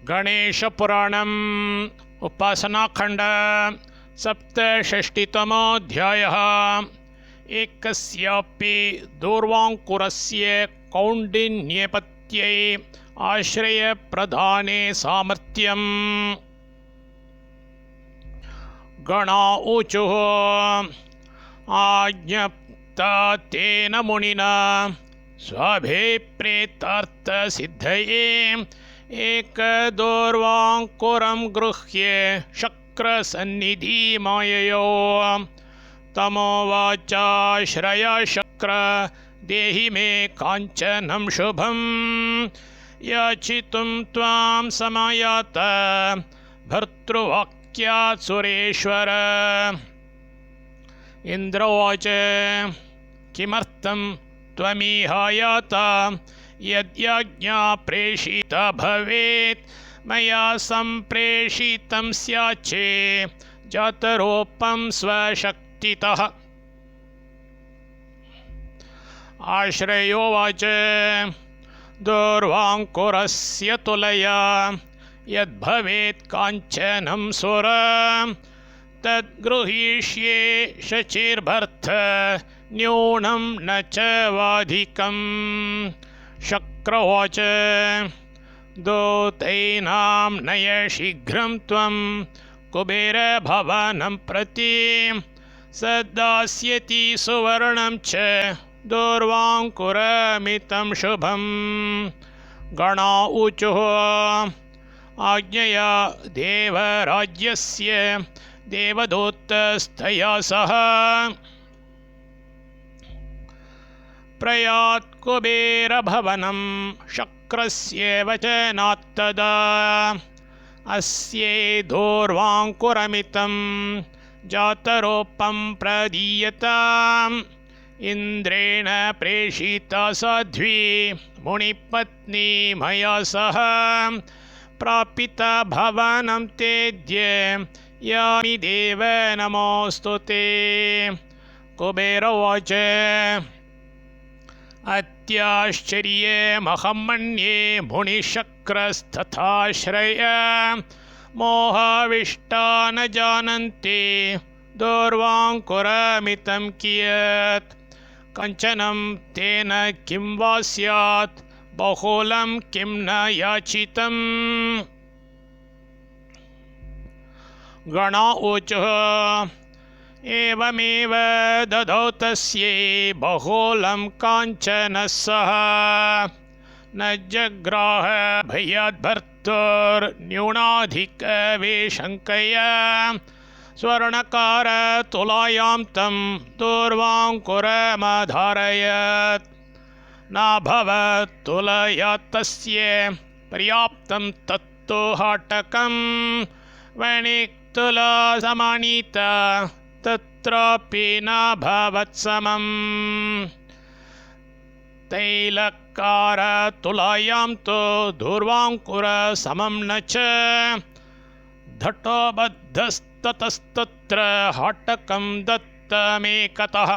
गणेशपुराणम् उपासनाखण्ड सप्तषष्टितमोऽध्यायः। एकस्यापि दूर्वाङ्कुरस्य कौण्डिन्यपत्यै आश्रयप्रदाने सामर्थ्यम्। गणा ऊचुः आज्ञप्ता तेन मुनिना स्वाभिप्रेतार्थसिद्धये एकदूर्वाङ्कुरं गृह्य शक्रसन्निधिमाययो तमोवाचाश्रय शक्र देहि मे काञ्चनं शुभं याचितुं त्वां समायात भर्तृवाक्यात् सुरेश्वर। इन्द्रोवाच किमर्थं त्वमिहायात यद्याज्ञा प्रेषिता भवेत् मया सम्प्रेषितं स्याच्चे जातरूपं स्वशक्तितः। आश्रयोवाच दूर्वाङ्कुरस्य तुलया यद्भवेत् काञ्चनं सुर तद्गृहीष्ये शचिर्भर्थ न्यूनं न च वाधिकम्। शक्रोवाच दूतैनां नय शीघ्रं त्वं कुबेरभवनं प्रति स दास्यति सुवर्णं च दूर्वाङ्कुरमितं शुभम्। गणा ऊचुः आज्ञया देवराज्यस्य देवदूतस्तया सह प्रयात् कुबेरभवनं शक्रस्य वचनात्तदा अस्यै दूर्वाङ्कुरमितं जातरूपं प्रदीयताम्। इन्द्रेण प्रेषिता साध्वी मुनिपत्नी मया सह प्रापिता भवनं तेद्य यामि देव नमोऽस्तु ते। कुबेरोवाच अत्याश्चर्यमहं मन्ये मुनिशक्रस्तथाश्रय मोहाविष्टा न जानन्ति दूर्वाङ्कुरमितं कियत्। कञ्चनं तेन किं वा स्यात् बहुलं किं न याचितम्। गणा ऊचुः एवमेव ददौ तस्यै बहुलं काञ्चनः सः न जग्राह भयाद्भर्तुर्न्यूनाधिकविशङ्कया स्वर्णकारतुलायां तं दूर्वाङ्कुरमधारयत्। नाभवत् तुलया तस्य पर्याप्तं तत्तु हाटकं वणिक्तुला समानीता तत्रापि नाभवत् समम्। तैलकारतुलायां तु दूर्वाङ्कुरसमं न च घटोबद्धस्ततस्तत्र हाटकं दत्तमेकतः।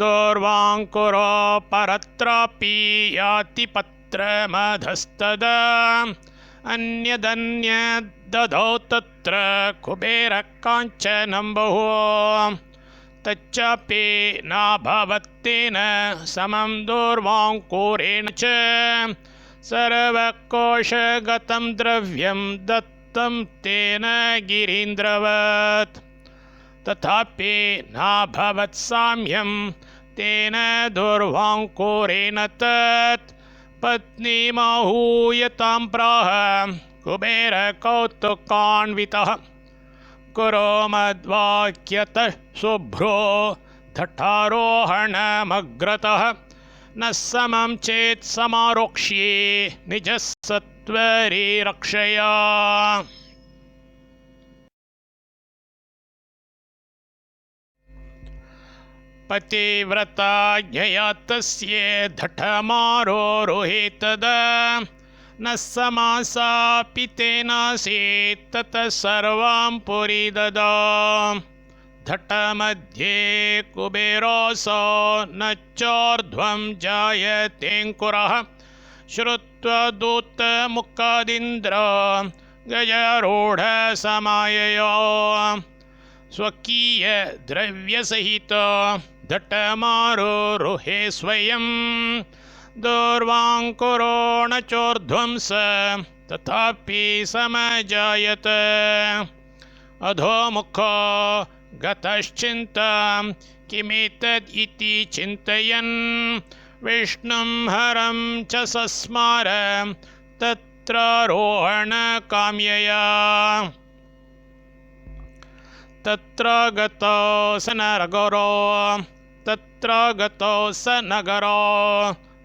दूर्वाङ्कुरो परत्रापि याति पत्रमधस्तदा अन्यदन्यददौ तत्र कुबेरः काञ्चनं बहु तच्चापि नाभवत्तेन समं दूर्वाङ्कुरेण च सर्वकोशगतं द्रव्यं दत्तं तेन गिरीन्द्रवत्। तथापि नाभवत् साम्यं तेन दूर्वाङ्कुरेण तत्। पत्नीमाहूय तां प्राह कुबेरकौतुकान्वितः कुरु मद्वाक्यतः शुभ्रो धठारोहणमग्रतः न समं चेत् समारोक्ष्ये निजसत्वरिरक्षया। पतिव्रताज्ञया तस्य धठमारोरुहे तदा न समासापि तेनासीत् ततः सर्वां पुरी ददा। धटमध्ये कुबेरोऽसौ न चोर्ध्वं जायतेऽङ्कुरः श्रुत्वा दूतमुखादिन्द्र गजारूढसमायया स्वकीयद्रव्यसहित धट्टमारोरुहे स्वयं दूर्वाङ्कुरो न चोर्ध्वं स तथापि समजायत अधोमुखो गतश्चिन्तां किमेतद् इति चिन्तयन् विष्णुं हरं च सस्मार तत्रारोहणकाम्यया तत्र गतो स नगरो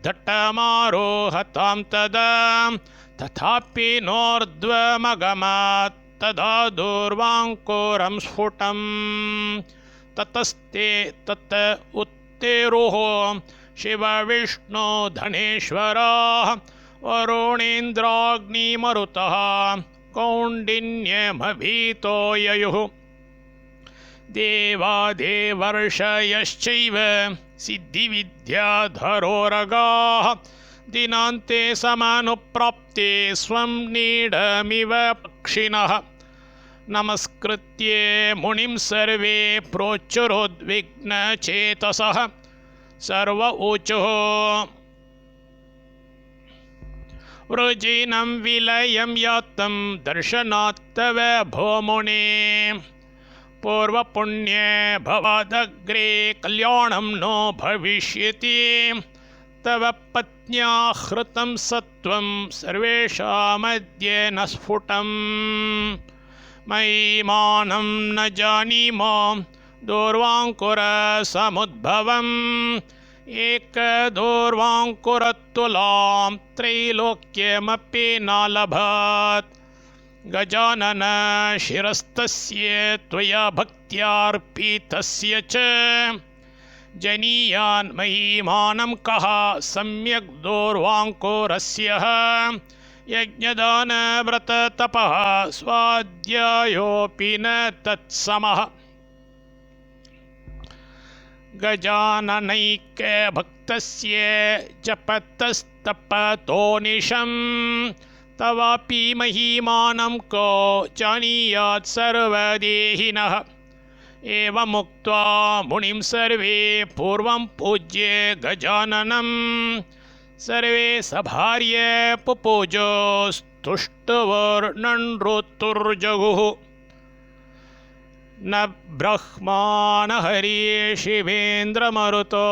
धट्टमारोहतां तदा तथापि नोर्ध्वमगमात् तदा दूर्वाङ्कुरं स्फुटं ततस्ते तत उत्तेरुः शिवविष्णो धनेश्वराः वरुणेन्द्राग्निमरुतः कौण्डिन्यमभीतो ययुः देवादेवर्षयश्चैव सिद्धिविद्याधरोरगाः दिनान्ते समानुप्राप्ते स्वं नीडमिव पक्षिणः नमस्कृत्य मुनिं सर्वे प्रोच्चुरोद्विग्नचेतसः सर्व ऊचुः वृजिनं विलयं यातं दर्शनात्तव भो मुने पूर्वपुण्ये भवादग्रे कल्याणं नो भविष्यति तव पत्न्या हृतं सत्वं सर्वेषामद्य न स्फुटं मयि मानं न जानीमो दूर्वाङ्कुरसमुद्भवम् एकदूर्वाङ्कुरतुलां त्रैलोक्यमपि नालभत् गजानन शिरस्तस्य त्वया भक्त्यार्पितस्य च जनीयान् महिमानं कः सम्यक् दूर्वाङ्कुरस्य यज्ञदानव्रततपः स्वाध्यायोऽपि न तत्समः गजाननैकभक्तस्य जपतस्तपतो निशं तवापि महिमानं को जानीयात् सर्वदेहिनः एवमुक्त्वा मुनिं सर्वे पूर्वं पूज्य गजाननं सर्वे सभार्य पुपूजोस्तुष्टुवर्णनृतुर्जगुः न ब्रह्मा न हरि शिवेन्द्रमरुतो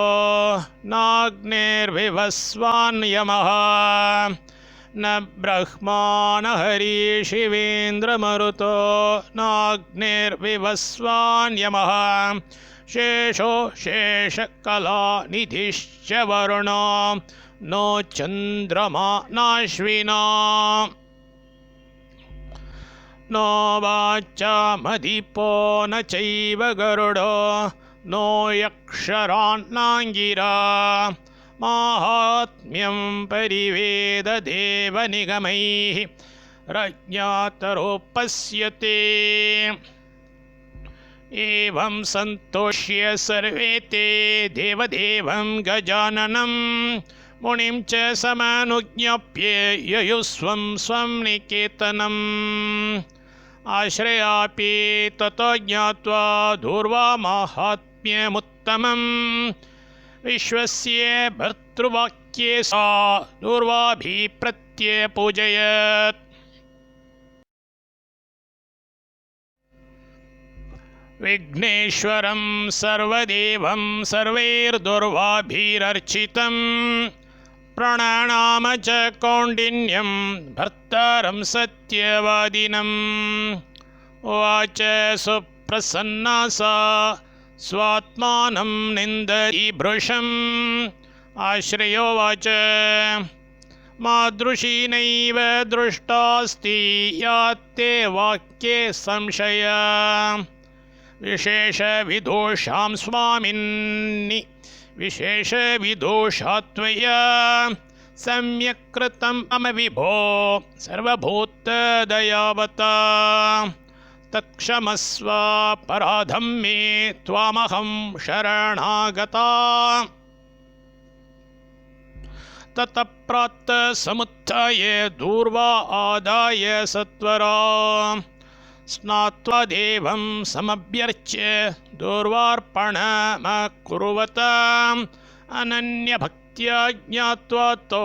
नाग्निर्विवस्वान् यमः न ब्रह्मा न हरि शिवेन्द्रमरुतो नाग्निर्विवस्वान् यमः शेषो शेषकलानिधिश्च वरुणो नो चन्द्रमा नाश्विना नो वाचामधिपो न चैव गरुडो नो यक्षरान्नाङ्गिरा माहात्म्यं परिवेददेवनिगमैः रज्ञातरोपस्यते एवं सन्तोष्य सर्वे ते देवदेवं गजाननं मुनिं च समानुज्ञाप्य ययुस्वं स्वं निकेतनम् आश्रयापि ततो ज्ञात्वा दूर्वा माहात्म्यमुत्तमम् विश्वस्य भर्तृवाक्ये सा दूर्वाभिप्रत्यपूजयत् विघ्नेश्वरं सर्वदेवं सर्वैर्दूर्वाभिरर्चितं प्रणनाम च कौण्डिन्यं भर्तारं सत्यवादिनम् उवाच सुप्रसन्ना सा स्वात्मानं निन्दति भृशम् आश्रयोवाच मादृशी नैव दृष्टास्ति यात्ते वाक्ये संशय विशेषविदोषां स्वामिन्नि विशेषविदोषात्वया सम्यक् कृतं मम विभो सर्वभूतदयावता तत्क्षमस्व पराधं मे त्वामहं शरणागता ततः प्रातः समुत्थाय दूर्वा आदाय सत्वरा स्नात्वा देवं समभ्यर्च्य दूर्वार्पणमकुर्वत अनन्यभक्त्या ज्ञात्वा तो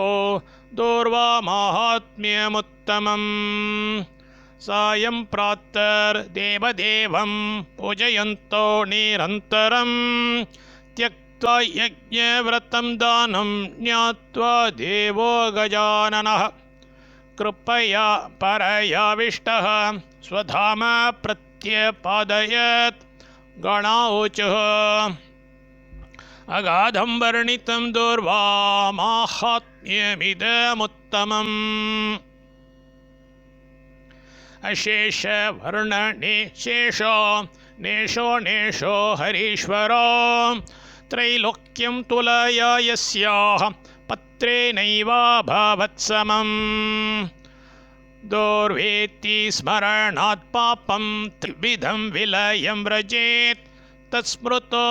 दूर्वा माहात्म्यमुत्तमम् सायं प्रातर्देवदेवं पूजयन्तो निरन्तरं त्यक्त्वा यज्ञव्रतं दानं ज्ञात्वा देवो गजाननः कृपया परयाविष्टः स्वधाम प्रत्यपादयत् गणाऊचुः अगाधं वर्णितं दूर्वा माहात्म्यमिदमुत्तमम् अशेष वर्णने शेषो नेषो हरीश्वरो त्रैलोक्यं तुलया यस्याः पत्रेणैवाभवत्समम् दोर्वेत्ति स्मरणात् पापं त्रिविधं विलयं व्रजेत् तत्स्मृतो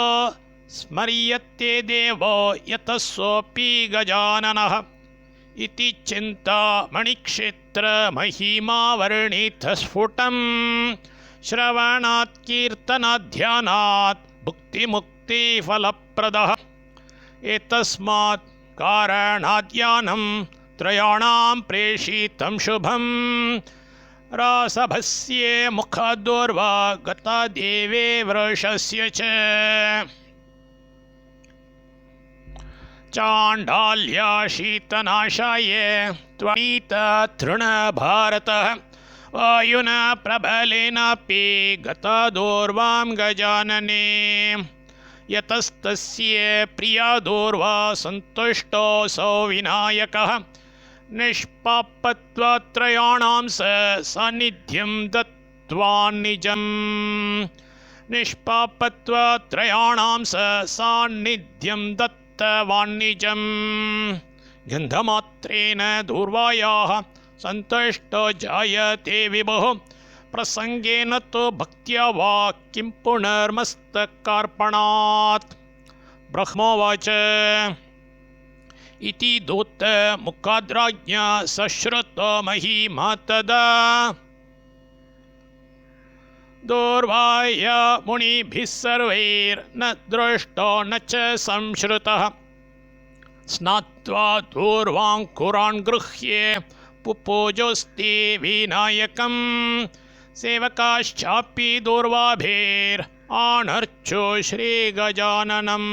स्मर्यते देवो यतः सोऽपि गजाननः इति चिन्तामणिक्षेत्रमहिमावर्णितस्फुटं श्रवणात् कीर्तनात् ध्यानात् भुक्तिमुक्तिफलप्रदः एतस्मात् कारणात् यानं त्रयाणां प्रेषितं शुभं रासभस्ये मुखाद्दूर्वा गता देवे वृषस्य च चाण्डाल्या शीतनाशाय त्वनीता तृणभारतः वायुना प्रबलेनापि गता दूर्वां गजानने यतस्तस्य प्रिया दूर्वा सन्तुष्टोऽसौ विनायकः निष्पापत्वात्रयाणां सान्निध्यं दत्त्वान्निजम् निष्पापत्वात्रयाणां सान्निध्यं दत्तवान्निजं गन्धमात्रेण दूर्वायाः सन्तुष्टो जायते विभुः प्रसंगेन तो भक्त्या वा किं पुनर्मस्तकार्पणात् ब्रह्मोवाच इति दूतमुखाद्राज्ञा सश्रुतो महिमा तदा दूर्वाय मुनिभिः सर्वैर्न दृष्टो न च संश्रुतः स्नात्वा दूर्वाङ्कुरान् गृह्य पुपूजोऽस्ति विनायकं सेवकाश्चापि दूर्वाभिरानर्चो श्रीगजाननम्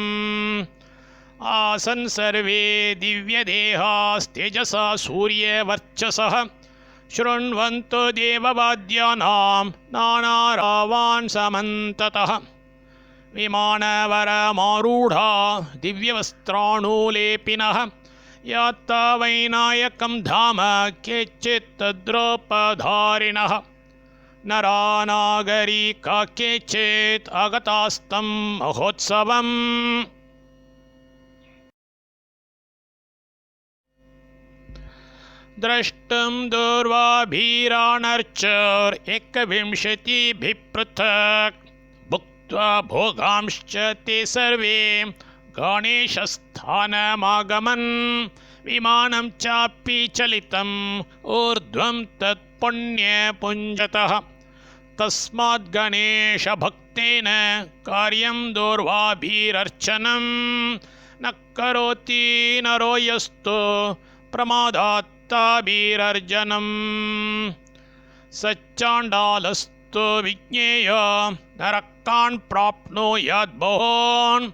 आसन् सर्वे दिव्यदेहास्तेजसा सूर्यवर्चसः शृण्वन्तो देववाद्यानां नानारावान् समन्ततः विमानवरमारूढा दिव्यवस्त्राणुलेपिनः यात्ता वैनायकं धाम केचित् द्रौपधारिणः नरा नागरिका केचित् आगतास्तं महोत्सवम् द्रष्टुं दूर्वाभिरानर्चोरेकविंशतिभिः पृथक् भुक्त्वा भोगांश्च ते सर्वे गणेशस्थानमागमन् विमानं चापि चलितम् ऊर्ध्वं तत्पुण्यपुञ्जतः तस्माद् गणेशभक्तेन कार्यं दूर्वाभिरर्चनं न करोति नरो यस्तु प्रमादात्ताभिरर्जनम् सच्चाण्डालस्तु विज्ञेय नरकान् प्राप्नुयात् भोन्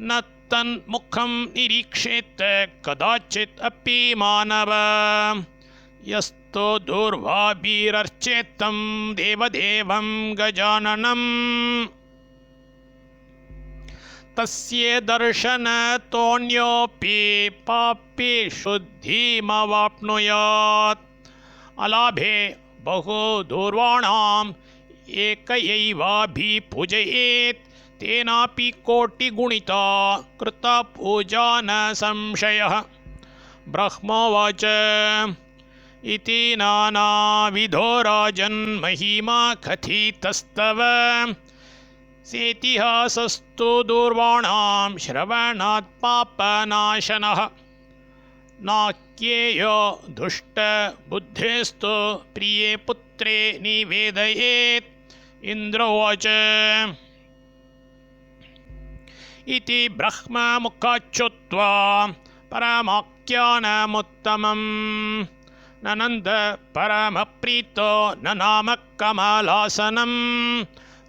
न तन्मुखं निरीक्षेत कदाचित् अपि मानव यस्तो दूर्वाभिरर्चेतं देवदेवं गजाननम् तस्य दर्शनतोऽन्योऽपि पापी शुद्धिमवाप्नुयात् अलाभे बहु दूर्वाणाम् एकैवाभिपूजयेत् तेनापि कोटिगुणिता कृता पूजा न संशयः ब्रह्मोवाच इति नानाविधो राजन्महिमा कथितस्तव सेतिहासस्तु दूर्वाणां श्रवणात् पापनाशनः नाक्येय दुष्टबुद्धेस्तु प्रिये पुत्रे निवेदयेत्। इन्द्रोवाच इति ब्रह्ममुखाच्छ्रुत्वा परमाख्यानमुत्तमम्। ननन्द परमप्रीतो न नाम कमलासनं।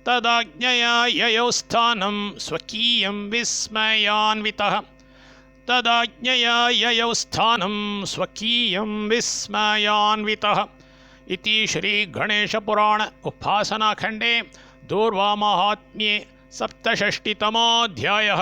तदाज्ञया ययौ स्थानं स्वकीयं विस्मयान्वितः। तदाज्ञया ययौ स्थानं स्वकीयं विस्मयान्वितः। इति श्रीगणेशपुराण उपासनाखण्डे दूर्वामाहात्म्ये 67तमोऽध्यायः।